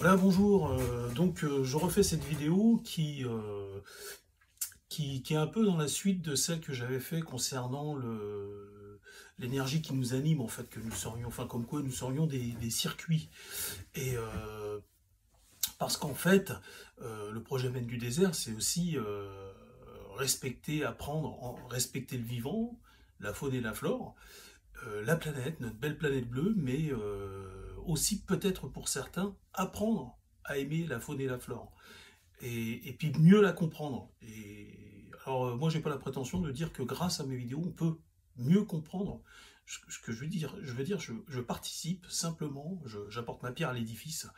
Voilà, bonjour. Je refais cette vidéo qui est un peu dans la suite de celle que j'avais fait concernant l'énergie qui nous anime, en fait, que nous serions, enfin, comme quoi nous serions des circuits. Et parce qu'en fait, le projet Mène du désert, c'est aussi respecter, apprendre, respecter le vivant, la faune et la flore, la planète, notre belle planète bleue, mais aussi peut-être pour certains, apprendre à aimer la faune et la flore. Et puis mieux la comprendre. Moi, j'ai pas la prétention de dire que grâce à mes vidéos, on peut mieux comprendre ce que je veux dire. Je participe simplement, j'apporte ma pierre à l'édifice,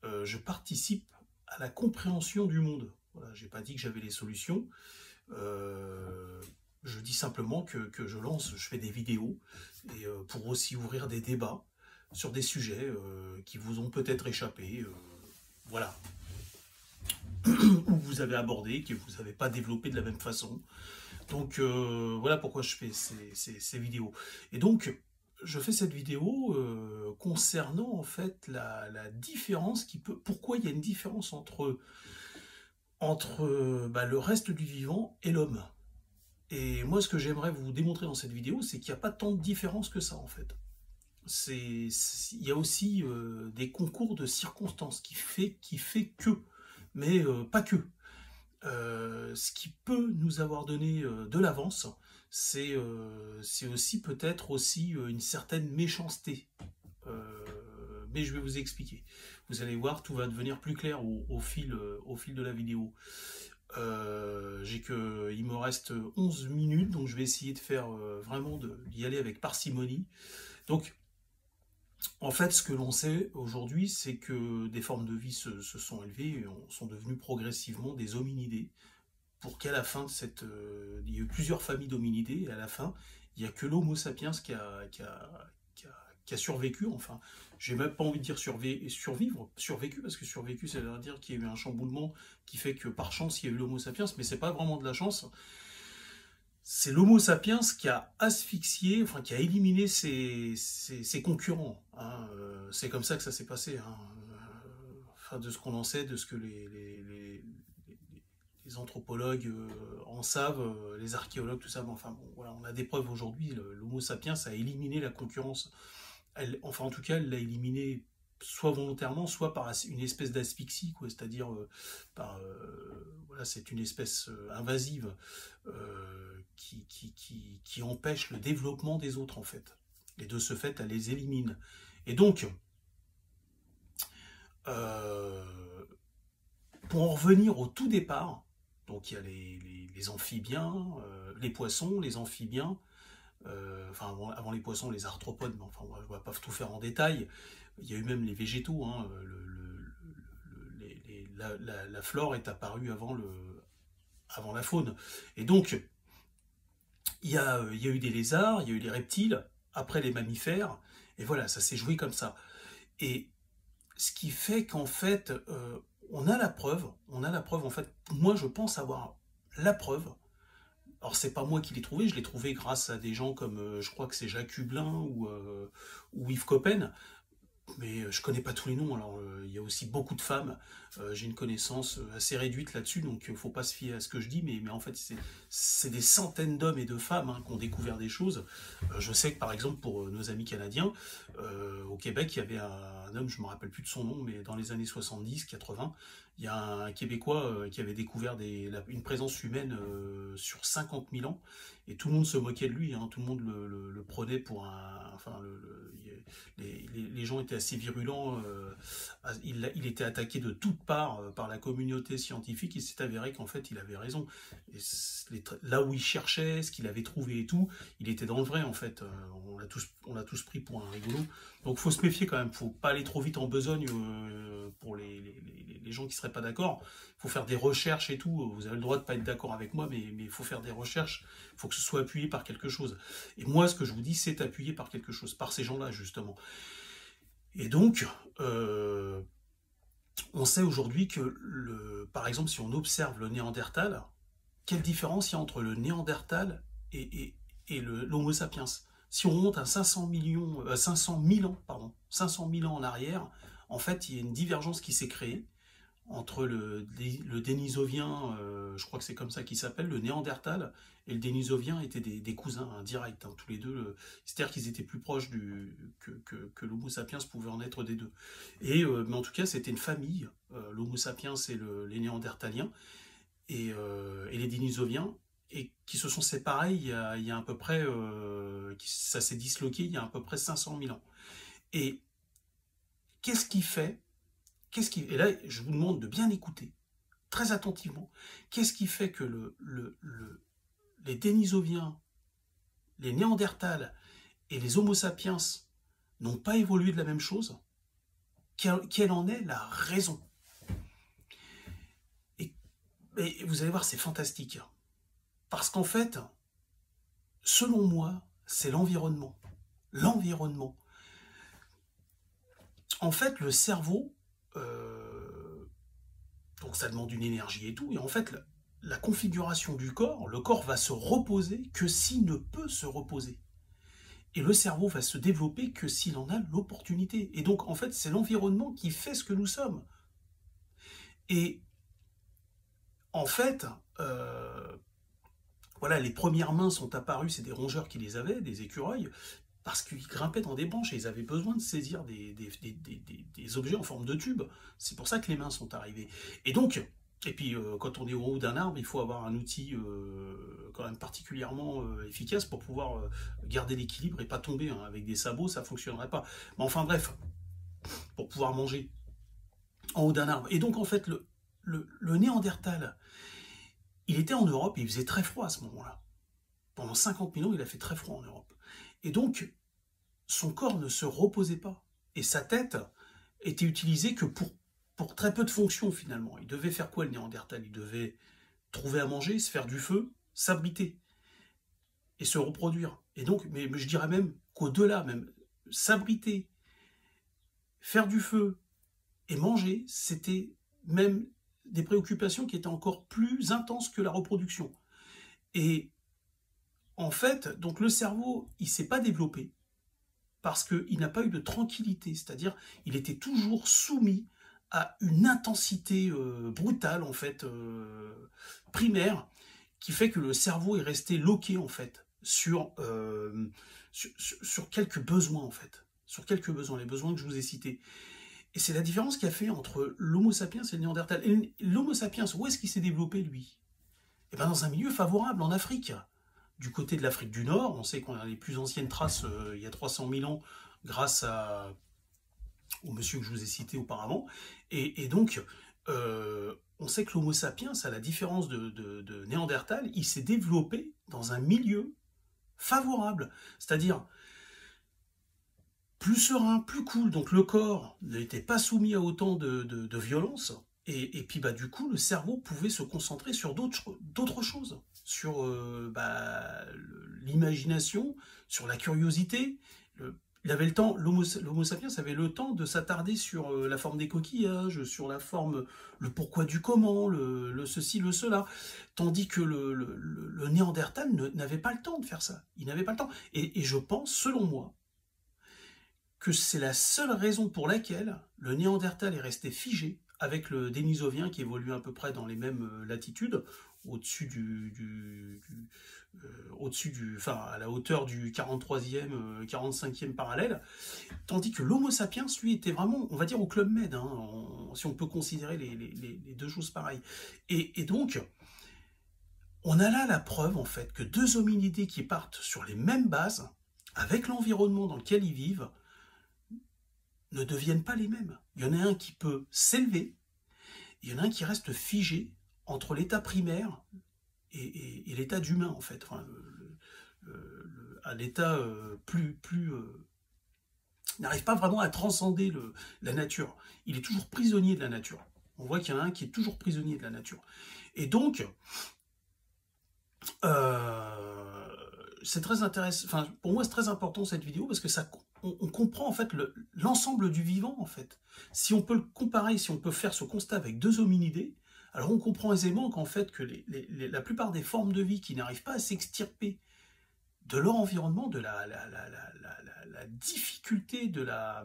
je participe à la compréhension du monde. Voilà, j'ai pas dit que j'avais les solutions. Je dis simplement que je fais des vidéos et pour aussi ouvrir des débats sur des sujets qui vous ont peut-être échappé, voilà, ou vous avez abordé, que vous n'avez pas développé de la même façon. Donc voilà pourquoi je fais ces vidéos. Et donc, je fais cette vidéo concernant en fait la différence pourquoi il y a une différence entre le reste du vivant et l'homme. Et moi, ce que j'aimerais vous démontrer dans cette vidéo, c'est qu'il n'y a pas tant de différence que ça, en fait. Il y a aussi des concours de circonstances qui fait que, mais pas que. Ce qui peut nous avoir donné de l'avance, c'est aussi peut-être aussi une certaine méchanceté. Mais je vais vous expliquer. Vous allez voir, tout va devenir plus clair au fil de la vidéo. Il me reste 11 minutes, donc je vais essayer de faire d'y aller avec parcimonie. Donc, en fait, ce que l'on sait aujourd'hui, c'est que des formes de vie se sont élevées et sont devenues progressivement des hominidés, pour qu'à la fin de il y a eu plusieurs familles d'hominidés, et à la fin, il n'y a que l'Homo sapiens qui a survécu, enfin, j'ai même pas envie de dire survécu, parce que survécu, ça veut dire qu'il y a eu un chamboulement qui fait que par chance, il y a eu l'Homo sapiens, mais c'est pas vraiment de la chance. C'est l'Homo sapiens qui a asphyxié, enfin qui a éliminé ses concurrents. Hein. C'est comme ça que ça s'est passé. Hein. Enfin, de ce qu'on en sait, de ce que les anthropologues en savent, les archéologues, tout ça. Enfin bon, voilà, on a des preuves aujourd'hui. L'Homo sapiens a éliminé la concurrence. Enfin, en tout cas, elle l'a éliminé soit volontairement, soit par une espèce d'asphyxie, c'est-à-dire voilà, c'est une espèce invasive qui empêche le développement des autres, en fait. Et de ce fait, elle les élimine. Et donc, pour en revenir au tout départ, donc il y a les amphibiens, les poissons, les amphibiens, enfin avant les poissons, les arthropodes, mais enfin je ne vais pas tout faire en détail. Il y a eu même les végétaux, hein, la flore est apparue avant la faune. Et donc, il y a eu des lézards, il y a eu les reptiles, après les mammifères, et voilà, ça s'est joué comme ça. Et ce qui fait qu'en fait, on a la preuve, en fait, moi je pense avoir la preuve. Alors c'est pas moi qui l'ai trouvé, je l'ai trouvé grâce à des gens comme, je crois que c'est Jacques Hublin ou Yves Coppen, mais je connais pas tous les noms. Alors il y a aussi beaucoup de femmes, j'ai une connaissance assez réduite là-dessus, donc il faut pas se fier à ce que je dis, mais en fait c'est des centaines d'hommes et de femmes qui ont découvert des choses. Je sais que par exemple pour nos amis canadiens, au Québec, il y avait un homme, je me rappelle plus de son nom, mais dans les années 70-80, il y a un Québécois qui avait découvert une présence humaine sur 50 000 ans, et tout le monde se moquait de lui, hein, tout le monde le prenait pour un... Enfin, les gens étaient assez virulents, il était attaqué de toutes parts par la communauté scientifique, et c'est avéré qu'en fait il avait raison. Et là où il cherchait, ce qu'il avait trouvé et tout, il était dans le vrai en fait. On l'a tous pris pour un rigolo. Donc faut se méfier quand même, faut pas aller trop vite en besogne pour les gens qui seraient pas d'accord. Il faut faire des recherches et tout. Vous avez le droit de pas être d'accord avec moi, mais il faut faire des recherches. Il faut que ce soit appuyé par quelque chose. Et moi, ce que je vous dis, c'est appuyé par quelque chose, par ces gens-là justement. Et donc, on sait aujourd'hui que, par exemple, si on observe le Néandertal, quelle différence il y a entre le Néandertal et l'Homo sapiens? Si on monte à 500 000 ans en arrière, en fait, il y a une divergence qui s'est créée entre le Dénisovien, je crois que c'est comme ça qu'il s'appelle, le Néandertal, et le Dénisovien étaient des cousins hein, directs, hein, tous les deux. C'est-à-dire qu'ils étaient plus proches que l'Homo sapiens pouvait en être des deux. Mais en tout cas, c'était une famille, l'Homo sapiens et les Néandertaliens, et les Dénisoviens, et qui se sont séparés il y a à peu près, ça s'est disloqué il y a à peu près 500 000 ans. Et qu'est-ce qui fait et là, je vous demande de bien écouter, très attentivement, qu'est-ce qui fait que les Dénisoviens, les Néandertals et les Homo sapiens n'ont pas évolué de la même chose? Quelle en est la raison? Et vous allez voir, c'est fantastique. Parce qu'en fait, selon moi, c'est l'environnement. L'environnement. En fait, le cerveau... donc ça demande une énergie et tout, et en fait la configuration du corps, le corps va se reposer que s'il ne peut se reposer. Et le cerveau va se développer que s'il en a l'opportunité. Et donc en fait c'est l'environnement qui fait ce que nous sommes. Et en fait, voilà, les premières mains sont apparues, c'est des rongeurs qui les avaient, des écureuils, parce qu'ils grimpaient dans des branches et ils avaient besoin de saisir des objets en forme de tube. C'est pour ça que les mains sont arrivées. Et donc, puis quand on est au haut d'un arbre, il faut avoir un outil quand même particulièrement efficace pour pouvoir garder l'équilibre et pas tomber. Hein. Avec des sabots, ça ne fonctionnerait pas. Mais enfin bref, pour pouvoir manger en haut d'un arbre. Et donc en fait, le Néandertal, il était en Europe et il faisait très froid à ce moment-là. Pendant 50 000 ans, il a fait très froid en Europe. Et donc, son corps ne se reposait pas. Et sa tête était utilisée que pour très peu de fonctions, finalement. Il devait faire quoi, le Néandertal? Il devait trouver à manger, se faire du feu, s'abriter et se reproduire. Et donc, mais je dirais même qu'au-delà, même, s'abriter, faire du feu et manger, c'était même des préoccupations qui étaient encore plus intenses que la reproduction. Et en fait, donc le cerveau, il ne s'est pas développé parce qu'il n'a pas eu de tranquillité, c'est-à-dire il était toujours soumis à une intensité brutale, en fait, primaire, qui fait que le cerveau est resté loqué, en fait, sur quelques besoins, en fait, sur quelques besoins, les besoins que je vous ai cités. Et c'est la différence qu'il y a fait entre l'Homo sapiens et le Néandertal. Et l'Homo sapiens, où est-ce qu'il s'est développé, lui? Eh bien, dans un milieu favorable, en Afrique. Du côté de l'Afrique du Nord, on sait qu'on a les plus anciennes traces il y a 300 000 ans grâce au monsieur que je vous ai cité auparavant. Et donc, on sait que l'Homo sapiens, à la différence de Néandertal, il s'est développé dans un milieu favorable. C'est-à-dire plus serein, plus cool. Donc le corps n'était pas soumis à autant de violence. Et puis du coup, le cerveau pouvait se concentrer sur d'autres choses, sur l'imagination, sur la curiosité. Il avait le temps, l'Homo sapiens avait le temps de s'attarder sur la forme des coquillages, sur la forme, le pourquoi du comment, le ceci, le cela. Tandis que le Néandertal n'avait pas le temps de faire ça. Il n'avait pas le temps. Et je pense, selon moi, que c'est la seule raison pour laquelle le Néandertal est resté figé avec le Dénisovien qui évolue à peu près dans les mêmes latitudes, au-dessus enfin à la hauteur du 43e, 45e parallèle, tandis que l'Homo sapiens, lui, était vraiment, on va dire, au Club Med, hein, si on peut considérer les deux choses pareilles. Et donc, on a là la preuve, en fait, que deux hominidés qui partent sur les mêmes bases, avec l'environnement dans lequel ils vivent, ne deviennent pas les mêmes. Il y en a un qui peut s'élever, il y en a un qui reste figé entre l'état primaire et l'état d'humain, en fait. Enfin, à l'état n'arrive pas vraiment à transcender la nature. Il est toujours prisonnier de la nature. On voit qu'il y en a un qui est toujours prisonnier de la nature. Et donc, c'est très intéressant. Enfin, pour moi, c'est très important cette vidéo parce que on comprend en fait l'ensemble du vivant en fait. Si on peut le comparer, si on peut faire ce constat avec deux hominidés, alors on comprend aisément qu'en fait que la plupart des formes de vie qui n'arrivent pas à s'extirper de leur environnement, de la difficulté, de la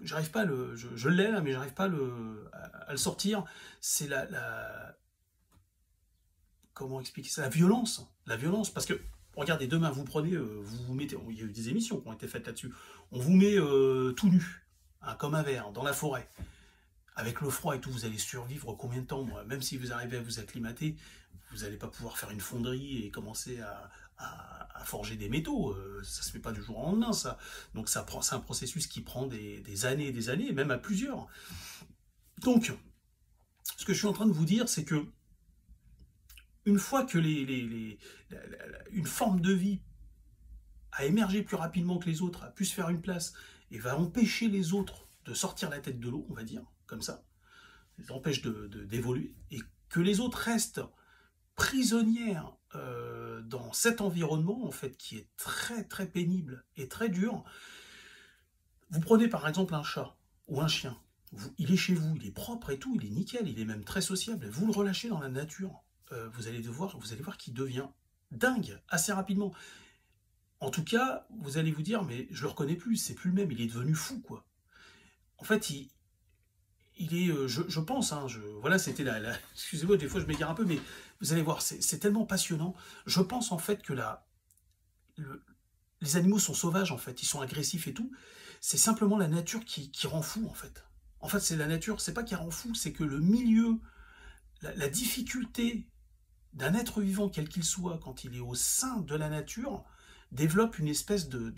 j'arrive pas à le, je l'ai là, mais j'arrive pas à le sortir. C'est comment expliquer ça? La violence, parce que regardez, demain vous prenez, vous vous mettez, il y a eu des émissions qui ont été faites là-dessus. On vous met tout nu, hein, comme un verre, dans la forêt. Avec le froid et tout, vous allez survivre combien de temps, moi? Même si vous arrivez à vous acclimater, vous n'allez pas pouvoir faire une fonderie et commencer à forger des métaux. Ça se fait pas du jour au lendemain, ça. Donc c'est un processus qui prend des années et des années, même à plusieurs. Donc, ce que je suis en train de vous dire, c'est que une fois que une forme de vie a émergé plus rapidement que les autres, a pu se faire une place, et va empêcher les autres de sortir la tête de l'eau, on va dire, comme ça, les empêche d'évoluer, et que les autres restent prisonnières dans cet environnement, en fait, qui est très très pénible et très dur. Vous prenez par exemple un chat ou un chien, il est chez vous, il est propre et tout, il est nickel, il est même très sociable, vous le relâchez dans la nature, vous allez voir qu'il devient dingue assez rapidement. En tout cas, vous allez vous dire, mais je le reconnais plus, c'est plus le même, il est devenu fou, quoi. En fait, il est, je pense, hein, voilà, c'était excusez-moi, des fois je m'égare un peu, mais vous allez voir, c'est tellement passionnant. Je pense en fait que les animaux sont sauvages, en fait, ils sont agressifs et tout. C'est simplement la nature qui rend fou, en fait. En fait, c'est la nature, c'est pas qui rend fou, c'est que le milieu, la difficulté d'un être vivant, quel qu'il soit, quand il est au sein de la nature, développe une espèce de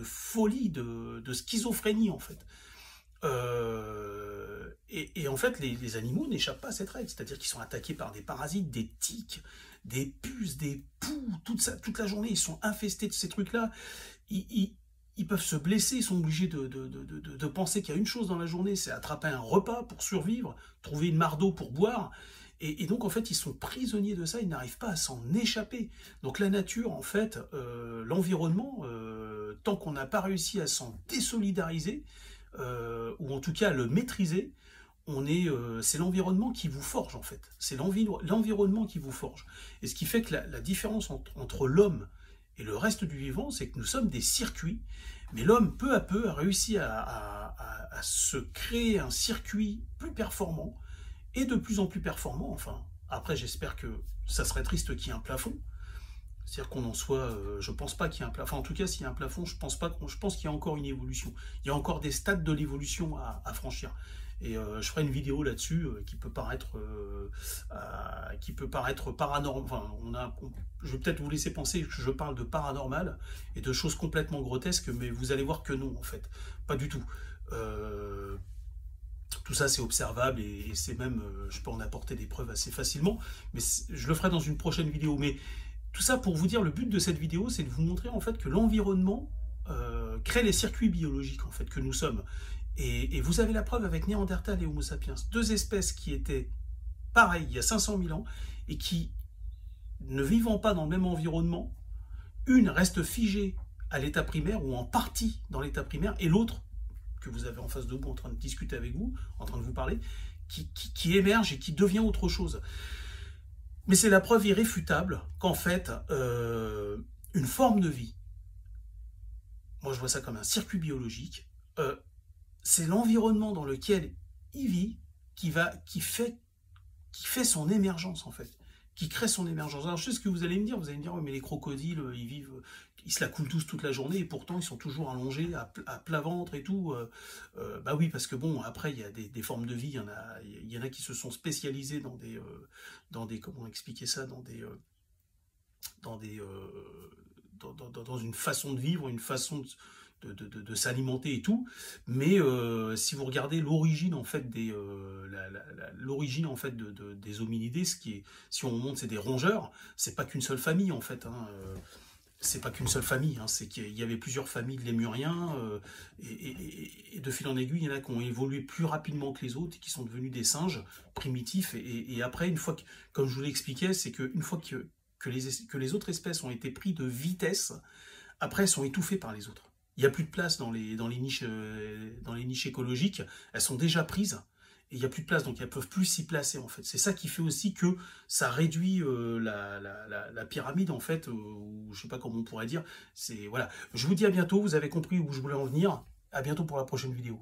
folie, de schizophrénie, en fait. Et en fait, les animaux n'échappent pas à cette règle, c'est-à-dire qu'ils sont attaqués par des parasites, des tiques, des puces, des poux, toute la journée, ils sont infestés de ces trucs-là. Ils peuvent se blesser, ils sont obligés de penser qu'il y a une chose dans la journée, c'est attraper un repas pour survivre, trouver une mare d'eau pour boire. Et donc, en fait, ils sont prisonniers de ça, ils n'arrivent pas à s'en échapper. Donc, la nature, en fait, l'environnement, tant qu'on n'a pas réussi à s'en désolidariser, ou en tout cas à le maîtriser, c'est l'environnement qui vous forge, en fait. C'est l'environnement qui vous forge. Et ce qui fait que la différence entre l'homme et le reste du vivant, c'est que nous sommes des circuits, mais l'homme, peu à peu, a réussi à se créer un circuit plus performant, et de plus en plus performant, enfin. Après, j'espère que ça serait triste qu'il y ait un plafond. C'est-à-dire qu'on en soit, je pense pas qu'il y ait un plafond. Enfin, en tout cas, s'il y a un plafond, je pense qu'il y a encore une évolution. Il y a encore des stades de l'évolution à franchir. Et je ferai une vidéo là-dessus qui peut paraître paranormal. Enfin, je vais peut-être vous laisser penser que je parle de paranormal et de choses complètement grotesques, mais vous allez voir que non, en fait, pas du tout. Tout ça, c'est observable et c'est même, je peux en apporter des preuves assez facilement, mais je le ferai dans une prochaine vidéo. Mais tout ça pour vous dire, le but de cette vidéo, c'est de vous montrer en fait que l'environnement crée les circuits biologiques en fait que nous sommes. Et vous avez la preuve avec Néandertal et Homo sapiens, deux espèces qui étaient pareilles il y a 500 000 ans et qui, ne vivant pas dans le même environnement, une reste figée à l'état primaire ou en partie dans l'état primaire et l'autre, que vous avez en face de vous en train de discuter avec vous, en train de vous parler, qui émerge et qui devient autre chose. Mais c'est la preuve irréfutable qu'en fait, une forme de vie, moi je vois ça comme un circuit biologique, c'est l'environnement dans lequel il vit qui fait son émergence en fait, qui crée son émergence. Alors je sais ce que vous allez me dire, ouais, mais les crocodiles, ils se la coulent tous toute la journée et pourtant ils sont toujours allongés à plat ventre et tout. Bah oui, parce que bon, après il y a des formes de vie, il y en a qui se sont spécialisés dans des comment expliquer ça, dans une façon de vivre, une façon de s'alimenter et tout, mais si vous regardez l'origine en fait l'origine en fait des hominidés, si on montre c'est des rongeurs, c'est pas qu'une seule famille en fait, hein, c'est pas qu'une seule famille, hein, c'est qu'il y avait plusieurs familles de lémuriens, et de fil en aiguille, il y en a qui ont évolué plus rapidement que les autres et qui sont devenus des singes primitifs, et après, une fois comme je vous l'expliquais, c'est qu'une fois que les autres espèces ont été pris de vitesse, après elles sont étouffées par les autres. Il n'y a plus de place dans les niches écologiques, elles sont déjà prises, et il n'y a plus de place, donc elles ne peuvent plus s'y placer, en fait. C'est ça qui fait aussi que ça réduit la pyramide, en fait, ou je ne sais pas comment on pourrait dire. Voilà. Je vous dis à bientôt, vous avez compris où je voulais en venir. À bientôt pour la prochaine vidéo.